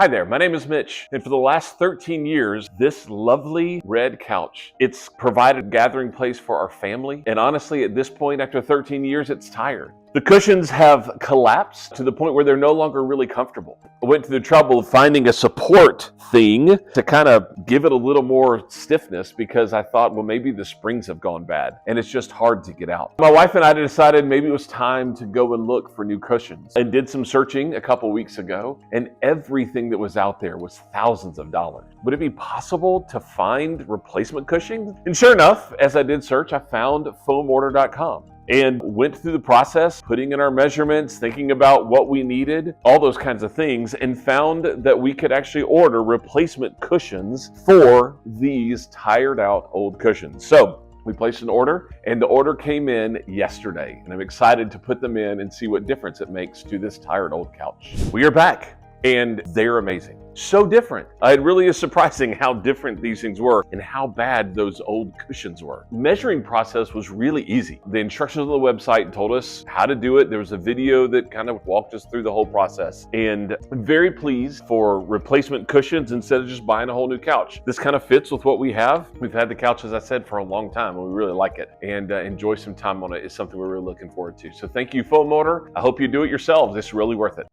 Hi there, my name is Mitch, and for the last 13 years, this lovely red couch, it's provided a gathering place for our family, and honestly, at this point, after 13 years, it's tired. The cushions have collapsed to the point where they're no longer really comfortable. I went to the trouble of finding a support thing to kind of give it a little more stiffness because I thought, well, maybe the springs have gone bad and it's just hard to get out. My wife and I decided maybe it was time to go and look for new cushions and did some searching a couple weeks ago, and everything that was out there was thousands of dollars. Would it be possible to find replacement cushions? And sure enough, as I did search, I found FoamOrder.com. And went through the process, putting in our measurements, thinking about what we needed, all those kinds of things, and found that we could actually order replacement cushions for these tired out old cushions. So we placed an order, and the order came in yesterday, and I'm excited to put them in and see what difference it makes to this tired old couch. We are back, and they're amazing. So different. It really is surprising how different these things were and how bad those old cushions were. Measuring process was really easy. The instructions on the website told us how to do it. There was a video that kind of walked us through the whole process, and I'm very pleased for replacement cushions instead of just buying a whole new couch. This kind of fits with what we have. We've had the couch, as I said, for a long time, and we really like it, and enjoy some time on it is something we're really looking forward to. So thank you, FoamOrder. I hope you do it yourselves. It's really worth it.